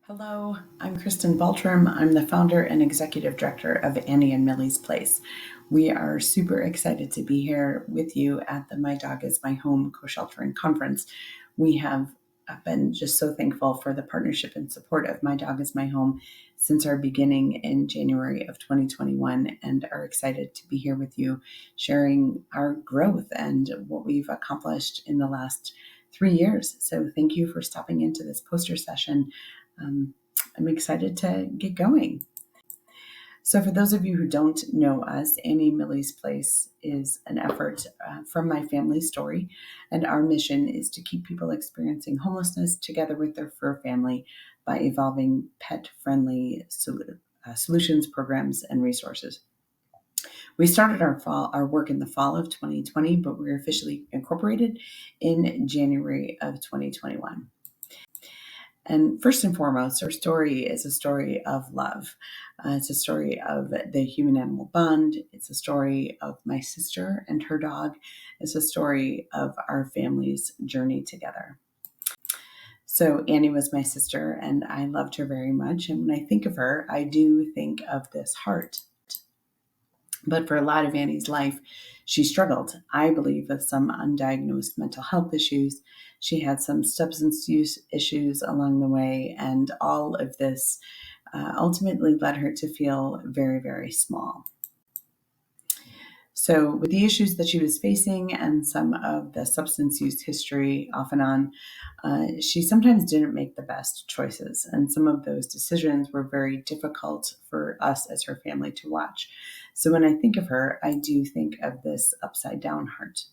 Hello, I'm Kristne Baltrum. I'm the founder and executive director of Annie and Millie's Place. We are super excited to be here with you at the My Dog is My Home co-sheltering conference. We have been just so thankful for the partnership and support of My Dog is My Home since our beginning in January of 2021 and are excited to be here with you sharing our growth and what we've accomplished in the last 3 years. So thank you for stopping into this poster session. I'm excited to get going. So for those of you who don't know us, Annie and Millie's Place is an effort from my family story, and our mission is to keep people experiencing homelessness together with their fur family by evolving pet-friendly solutions, programs, and resources. We started our work in the fall of 2020, but we were officially incorporated in January of 2021. And first and foremost, our story is a story of love. It's a story of the human-animal bond. It's a story of my sister and her dog. It's a story of our family's journey together. So Annie was my sister, and I loved her very much. And when I think of her, I do think of this heart. But for a lot of Annie's life, she struggled, I believe, with some undiagnosed mental health issues. She had some substance use issues along the way, and all of this ultimately led her to feel very, very small. So with the issues that she was facing and some of the substance use history off and on, she sometimes didn't make the best choices. And some of those decisions were very difficult for us as her family to watch. So when I think of her, I do think of this upside down heart.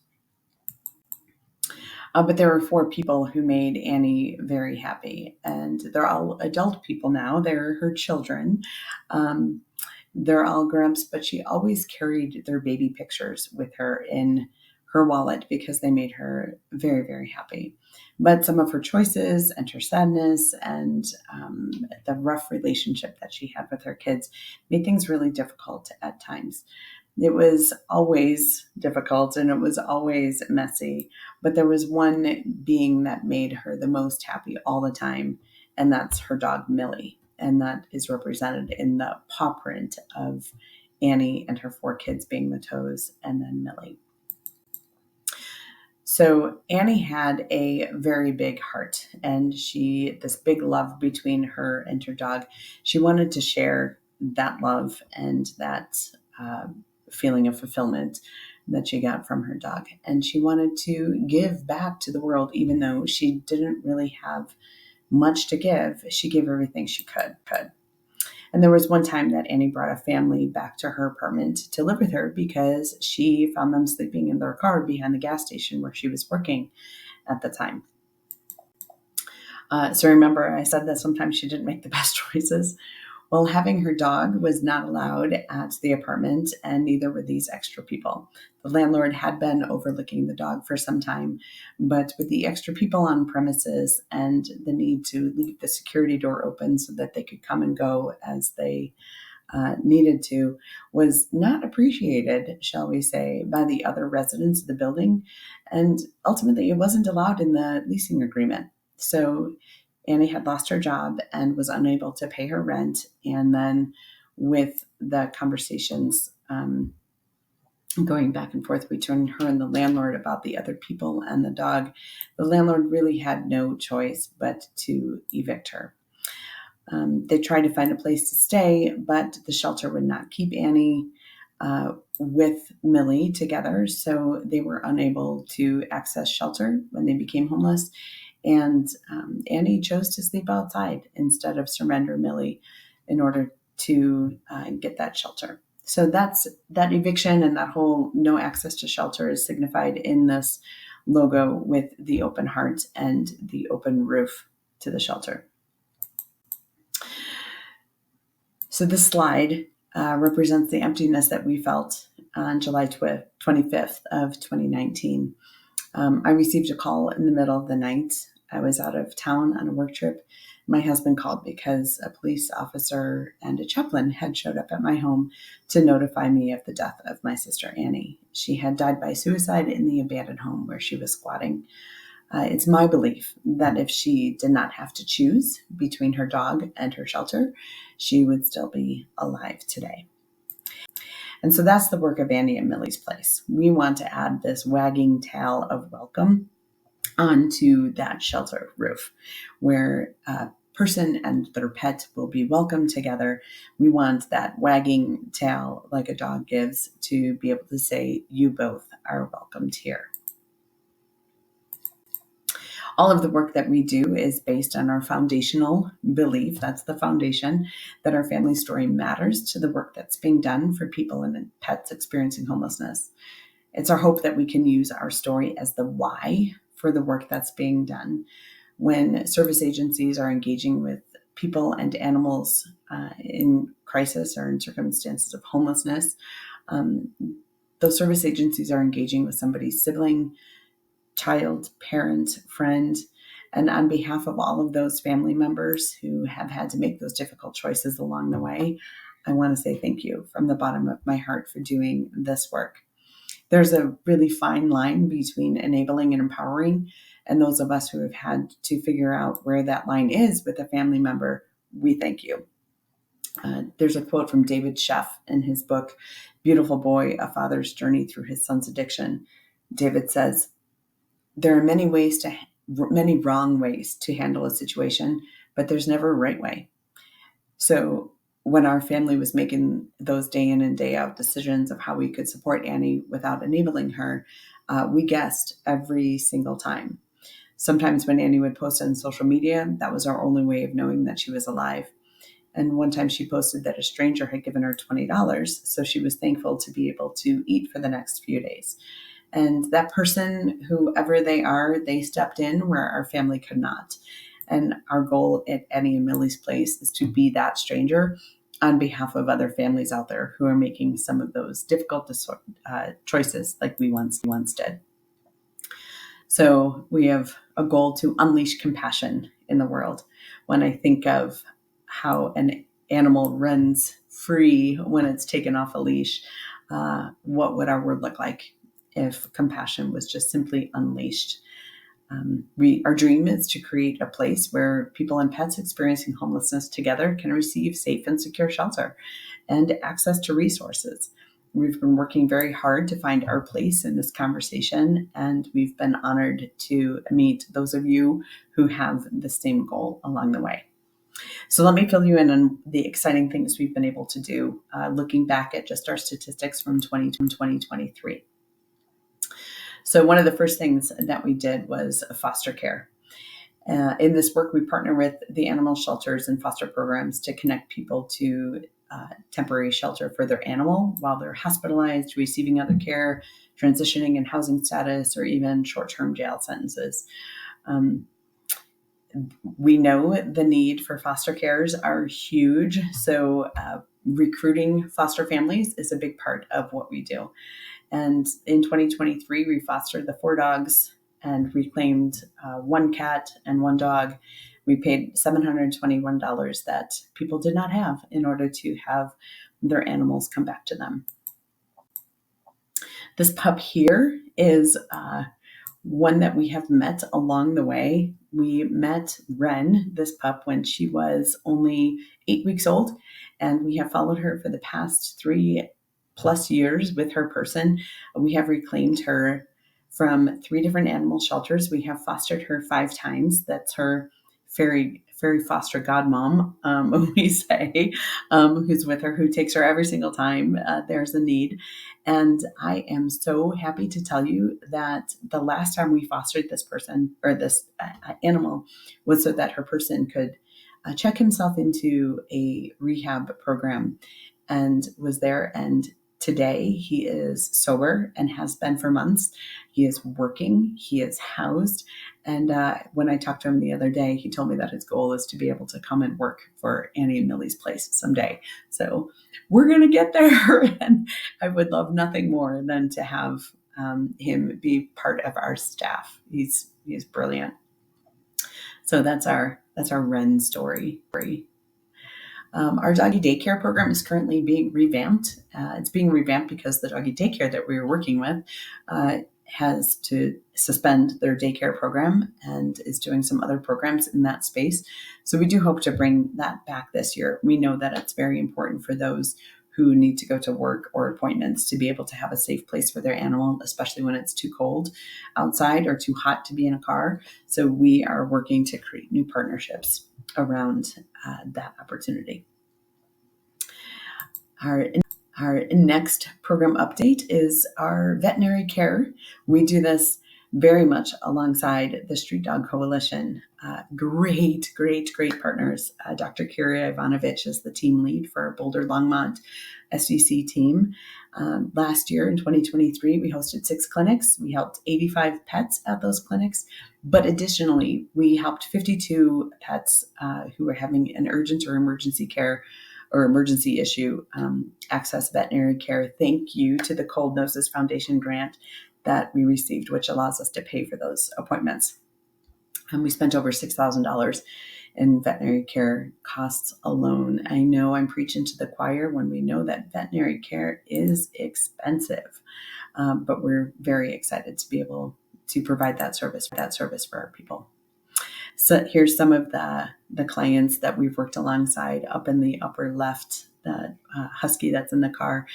But there were 4 people who made Annie very happy, and they're all adult people now. They're her children. They're all grown-ups, but she always carried their baby pictures with her in her wallet because they made her very, very happy. But some of her choices and her sadness and the rough relationship that she had with her kids made things really difficult at times. It was always difficult and it was always messy, but there was one being that made her the most happy all the time, and that's her dog, Millie. And that is represented in the paw print of Annie and her 4 kids being the toes, and then Millie. So Annie had a very big heart, and this big love between her and her dog. She wanted to share that love and that feeling of fulfillment that she got from her dog. And she wanted to give back to the world, even though she didn't really have much to give. She gave everything she could. And there was one time that Annie brought a family back to her apartment to live with her because she found them sleeping in their car behind the gas station where she was working at the time. So remember, I said that sometimes she didn't make the best choices. Well, having her dog was not allowed at the apartment, and neither were these extra people. The landlord had been overlooking the dog for some time, but with the extra people on premises and the need to leave the security door open so that they could come and go as they needed to, was not appreciated, shall we say, by the other residents of the building. And ultimately, it wasn't allowed in the leasing agreement. So Annie had lost her job and was unable to pay her rent. And then with the conversations going back and forth between her and the landlord about the other people and the dog, the landlord really had no choice but to evict her. They tried to find a place to stay, but the shelter would not keep Annie with Millie together. So they were unable to access shelter when they became homeless. And Annie chose to sleep outside instead of surrender Millie in order to get that shelter. So that eviction and that whole no access to shelter is signified in this logo with the open heart and the open roof to the shelter. So this slide represents the emptiness that we felt on July 25th of 2019. I received a call in the middle of the night. I was out of town on a work trip. My husband called because a police officer and a chaplain had showed up at my home to notify me of the death of my sister, Annie. She had died by suicide in the abandoned home where she was squatting. It's my belief that if she did not have to choose between her dog and her shelter, she would still be alive today. And so that's the work of Annie and Millie's Place. We want to add this wagging tail of welcome onto that shelter roof where a person and their pet will be welcomed together. We want that wagging tail like a dog gives to be able to say, you both are welcomed here. All of the work that we do is based on our foundational belief, that's the foundation, that our family story matters to the work that's being done for people and pets experiencing homelessness. It's our hope that we can use our story as the why for the work that's being done. When service agencies are engaging with people and animals in crisis or in circumstances of homelessness, those service agencies are engaging with somebody's sibling, child, parent, friend, and on behalf of all of those family members who have had to make those difficult choices along the way, I want to say thank you from the bottom of my heart for doing this work. There's a really fine line between enabling and empowering, and those of us who have had to figure out where that line is with a family member, we thank you. There's a quote from David Sheff in his book, Beautiful Boy, A Father's Journey Through His Son's Addiction. David says, there are many wrong ways to handle a situation, but there's never a right way. So when our family was making those day in and day out decisions of how we could support Annie without enabling her, we guessed every single time. Sometimes when Annie would post on social media, that was our only way of knowing that she was alive. And one time she posted that a stranger had given her $20, so she was thankful to be able to eat for the next few days. And that person, whoever they are, they stepped in where our family could not. And our goal at Annie and Millie's Place is to be that stranger on behalf of other families out there who are making some of those difficult choices like we once did. So we have a goal to unleash compassion in the world. When I think of how an animal runs free when it's taken off a leash, what would our world look like if compassion was just simply unleashed? Our dream is to create a place where people and pets experiencing homelessness together can receive safe and secure shelter and access to resources. We've been working very hard to find our place in this conversation, and we've been honored to meet those of you who have the same goal along the way. So let me fill you in on the exciting things we've been able to do, looking back at just our statistics from 2023. So one of the first things that we did was foster care. In this work, we partner with the animal shelters and foster programs to connect people to temporary shelter for their animal while they're hospitalized, receiving other care, transitioning in housing status, or even short-term jail sentences. We know the need for foster cares are huge, so recruiting foster families is a big part of what we do. And in 2023, we fostered the 4 dogs and reclaimed 1 cat and 1 dog. We paid $721 that people did not have in order to have their animals come back to them. This pup here is one that we have met along the way. We met Wren, this pup, when she was only 8 weeks old, and we have followed her for the past 3+ years with her person. We have reclaimed her from 3 different animal shelters. We have fostered her 5 times. That's her fairy foster godmom, we say, who's with her, who takes her every single time there's a need. And I am so happy to tell you that the last time we fostered this person or this animal was so that her person could check himself into a rehab program, and was there. And today he is sober and has been for months. He is working, he is housed. And when I talked to him the other day, he told me that his goal is to be able to come and work for Annie and Millie's Place someday. So we're going to get there. And I would love nothing more than to have him be part of our staff. He's brilliant. So that's our Wren story. Our doggy daycare program is currently being revamped. It's being revamped because the doggy daycare that we were working with has to suspend their daycare program and is doing some other programs in that space. So we do hope to bring that back this year. We know that it's very important for those who need to go to work or appointments to be able to have a safe place for their animal, especially when it's too cold outside or too hot to be in a car. So we are working to create new partnerships around that opportunity. Our next program update is our veterinary care. We do this very much alongside the Street Dog Coalition. Great partners. Dr. Kira Ivanovich is the team lead for our Boulder Longmont SDC team. Last year in 2023, we hosted 6 clinics. We helped 85 pets at those clinics. But additionally, we helped 52 pets who were having an urgent or emergency care or emergency issue access veterinary care. Thank you to the Cold Noses Foundation grant that we received, which allows us to pay for those appointments. And we spent over $6,000 in veterinary care costs alone. I know I'm preaching to the choir when we know that veterinary care is expensive, but we're very excited to be able to provide that service for our people. So here's some of the clients that we've worked alongside. Up in the upper left, the husky that's in the car,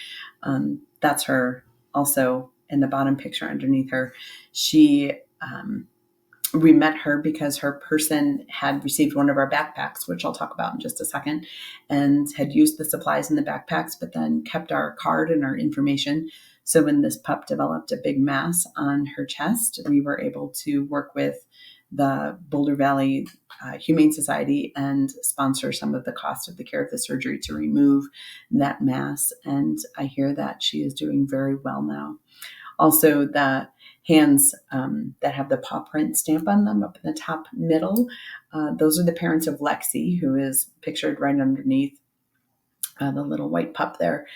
that's her. Also in the bottom picture underneath her, we met her because her person had received one of our backpacks, which I'll talk about in just a second, and had used the supplies in the backpacks, but then kept our card and our information. So when this pup developed a big mass on her chest, we were able to work with the Boulder Valley Humane Society and sponsor some of the cost of the care of the surgery to remove that mass. And I hear that she is doing very well now. Also, the hands that have the paw print stamp on them up in the top middle, those are the parents of Lexi, who is pictured right underneath the little white pup there.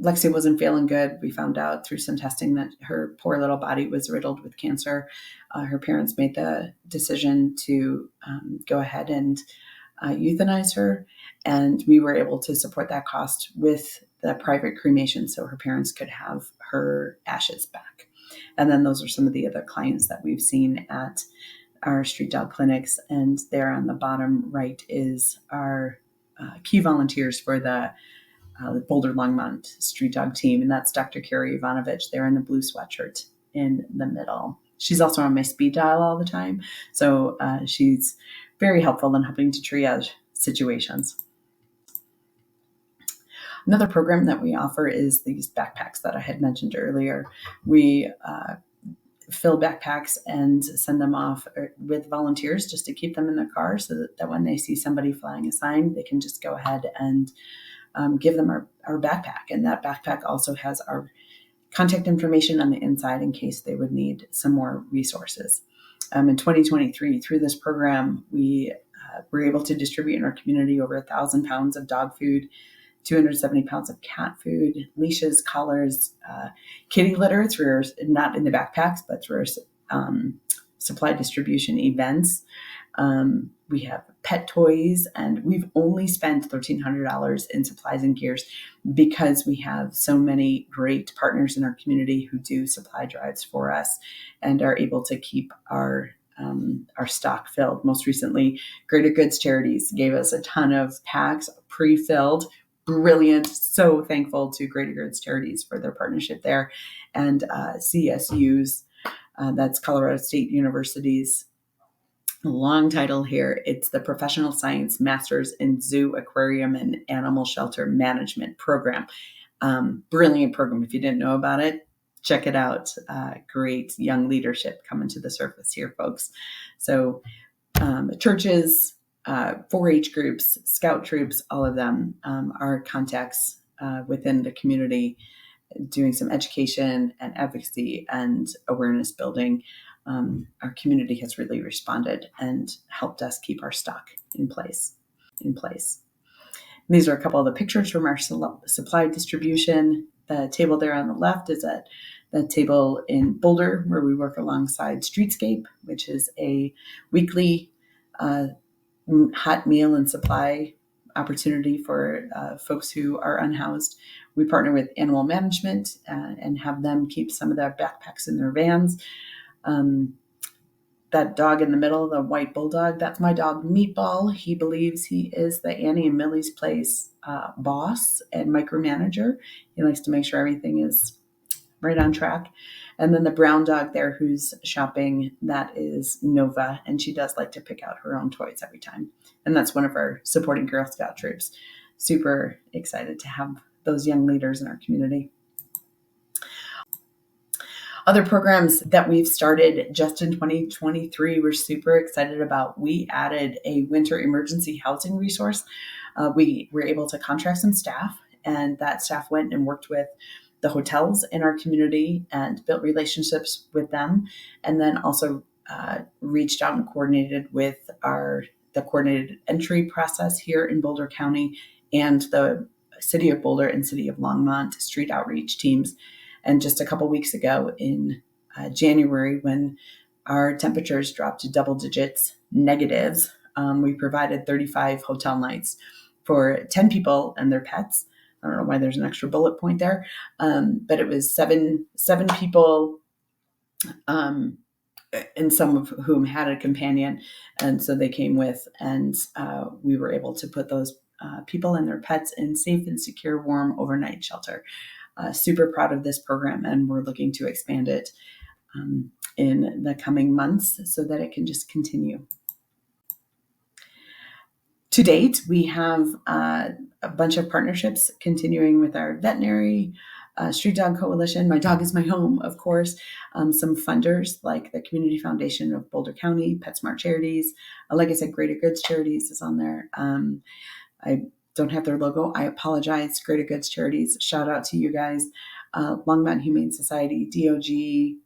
Lexi wasn't feeling good. We found out through some testing that her poor little body was riddled with cancer. Her parents made the decision to go ahead and euthanize her, and we were able to support that cost with the private cremation so her parents could have her ashes back. And then those are some of the other clients that we've seen at our street dog clinics. And there on the bottom right is our key volunteers for the Boulder Longmont Street Dog team, and that's Dr. Kira Ivanovich there in the blue sweatshirt in the middle. She's also on my speed dial all the time, so she's very helpful in helping to triage situations. Another program that we offer is these backpacks that I had mentioned earlier. We fill backpacks and send them off with volunteers just to keep them in their car so that when they see somebody flying a sign, they can just go ahead and give them our backpack. And that backpack also has our contact information on the inside in case they would need some more resources. In 2023, through this program, we were able to distribute in our community over 1,000 pounds of dog food, 270 pounds of cat food, leashes, collars, kitty litter through not in the backpacks, but through our supply distribution events. We have pet toys, and we've only spent $1,300 in supplies and gears because we have so many great partners in our community who do supply drives for us and are able to keep our stock filled. Most recently, Greater Goods Charities gave us a ton of packs pre-filled. Brilliant. So thankful to Greater Goods Charities for their partnership there. And CSU's, that's Colorado State University's long title here. It's the Professional Science Masters in Zoo, Aquarium, and Animal Shelter Management program. Brilliant program. If you didn't know about it, check it out. Great young leadership coming to the surface here, folks. So churches, 4-H groups, scout troops, all of them are contacts within the community doing some education and advocacy and awareness building. Our community has really responded and helped us keep our stock in place. These are a couple of the pictures from our supply distribution. The table there on the left is at the table in Boulder, where we work alongside Streetscape, which is a weekly hot meal and supply opportunity for folks who are unhoused. We partner with animal management and have them keep some of their backpacks in their vans. That dog in the middle, the white bulldog, that's my dog Meatball. He believes he is the Annie and Millie's Place boss and micromanager. He likes to make sure everything is right on track. And then the brown dog there who's shopping, that is Nova, and she does like to pick out her own toys every time. And that's one of our supporting Girl Scout troops. Super excited to have those young leaders in our community. Other programs that we've started just in 2023, we're super excited about. We added a winter emergency housing resource. We were able to contract some staff, and that staff went and worked with the hotels in our community and built relationships with them, and then also reached out and coordinated with the coordinated entry process here in Boulder County and the City of Boulder and City of Longmont street outreach teams. And just a couple weeks ago in January, when our temperatures dropped to double digits negatives, we provided 35 hotel nights for 10 people and their pets. I don't know why there's an extra bullet point there, but it was seven people, and some of whom had a companion, and so they came with, and we were able to put those people and their pets in safe and secure, warm overnight shelter. Super proud of this program, and we're looking to expand it in the coming months so that it can just continue. To date, we have a bunch of partnerships continuing with our veterinary, Street Dog Coalition, My Dog is My Home, of course, some funders like the Community Foundation of Boulder County, PetSmart Charities, like I said, Greater Goods Charities is on there. I don't have their logo. I apologize. Greater Goods Charities. Shout out to you guys. Longmont Humane Society, DOG,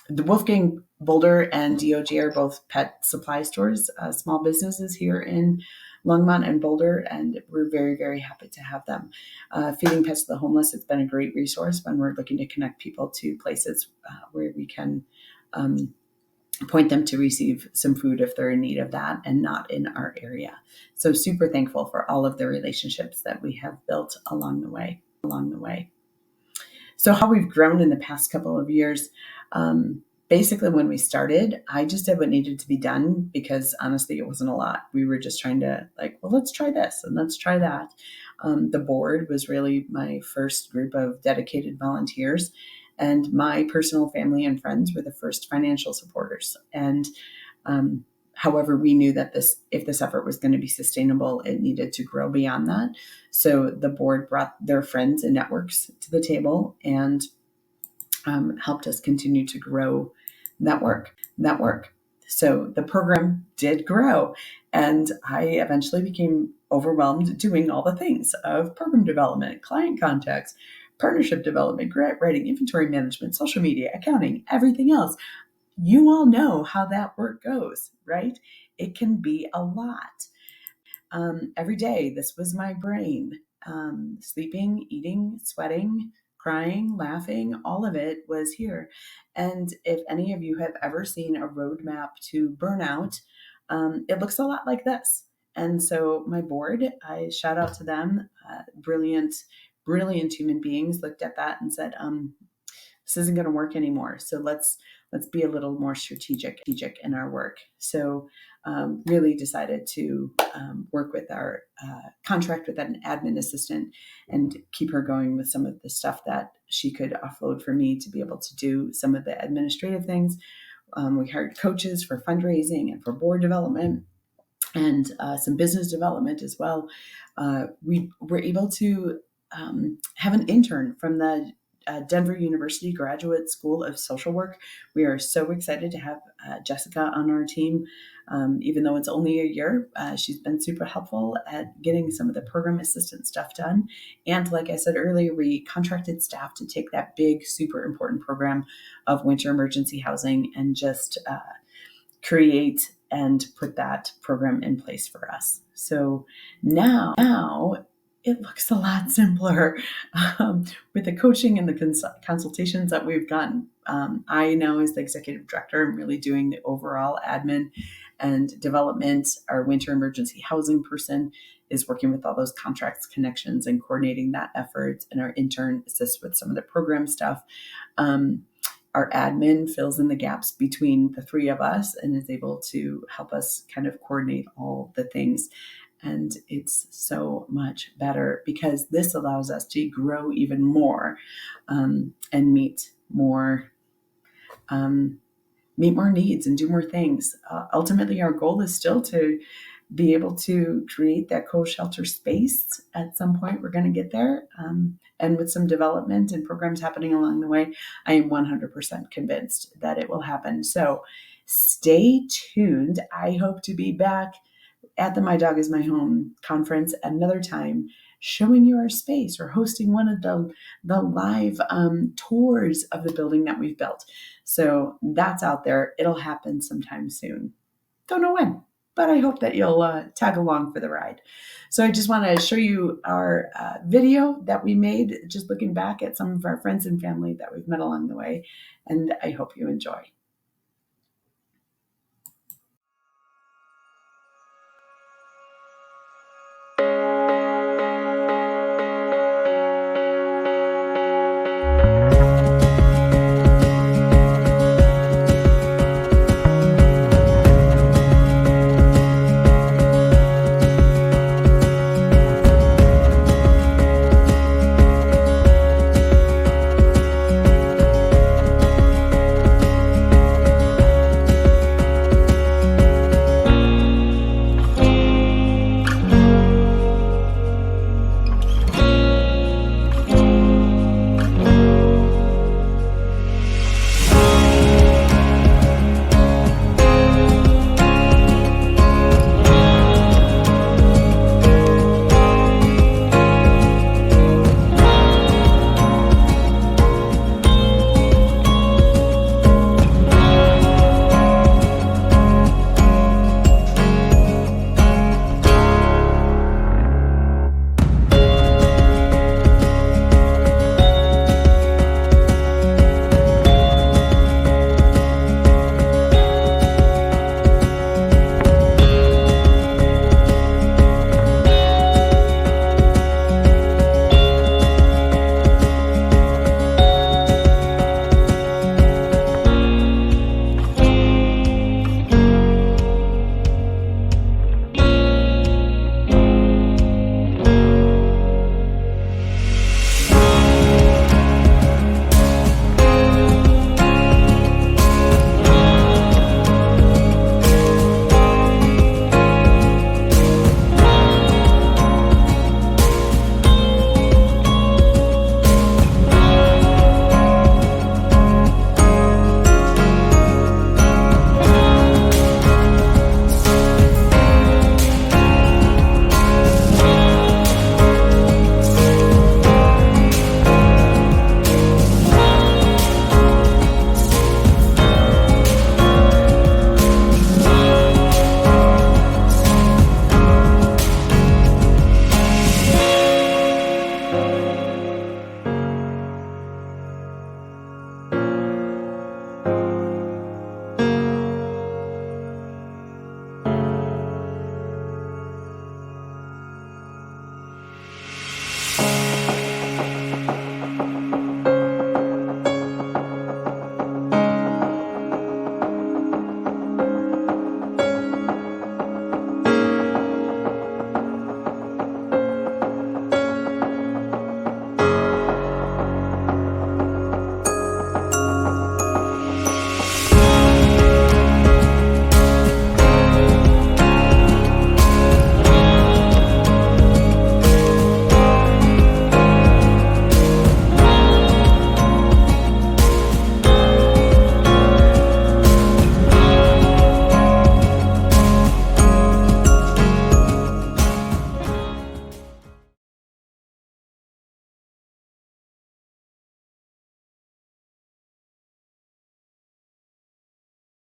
the Wolfgang Boulder and DOG are both pet supply stores, small businesses here in Longmont and Boulder, and we're very, very happy to have them. Feeding Pets to the Homeless, it's been a great resource when we're looking to connect people to places where we can point them to receive some food if they're in need of that and not in our area. So super thankful for all of the relationships that we have built along the way. So how we've grown in the past couple of years, basically when we started, I just did what needed to be done because honestly, it wasn't a lot. We were just trying to let's try this and let's try that. The board was really my first group of dedicated volunteers, and my personal family and friends were the first financial supporters. And however, we knew that if this effort was going to be sustainable, it needed to grow beyond that. So the board brought their friends and networks to the table and helped us continue to grow that work. So the program did grow, and I eventually became overwhelmed doing all the things of program development, client contacts, partnership development, grant writing, inventory management, social media, accounting, everything else. You all know how that work goes, right? It can be a lot. Every day, this was my brain. Sleeping, eating, sweating, crying, laughing, all of it was here. And if any of you have ever seen a roadmap to burnout, it looks a lot like this. And so my board, I shout out to them, brilliant human beings, looked at that and said, this isn't going to work anymore. So let's be a little more strategic in our work. So really decided to work with our contract with an admin assistant and keep her going with some of the stuff that she could offload for me to be able to do some of the administrative things. We hired coaches for fundraising and for board development and some business development as well. We were able to have an intern from the Denver University Graduate School of Social Work. We are so excited to have Jessica on our team. Even though it's only a year, she's been super helpful at getting some of the program assistant stuff done. And like I said earlier, we contracted staff to take that big, super important program of winter emergency housing and just create and put that program in place for us. So now it looks a lot simpler with the coaching and the consultations that we've gotten. I now, as the executive director, am really doing the overall admin and development. Our winter emergency housing person is working with all those contracts, connections, and coordinating that effort. And our intern assists with some of the program stuff. Our admin fills in the gaps between the three of us and is able to help us kind of coordinate all the things. And it's so much better because this allows us to grow even more and meet more needs and do more things. Ultimately, our goal is still to be able to create that co-shelter space at some point. We're going to get there. And with some development and programs happening along the way, I am 100% convinced that it will happen. So stay tuned. I hope to be back at the My Dog is My Home conference at another time, showing you our space or hosting one of the live tours of the building that we've built. So that's out there. It'll happen sometime soon. Don't know when, but I hope that you'll tag along for the ride. So I just want to show you our video that we made, just looking back at some of our friends and family that we've met along the way. And I hope you enjoy.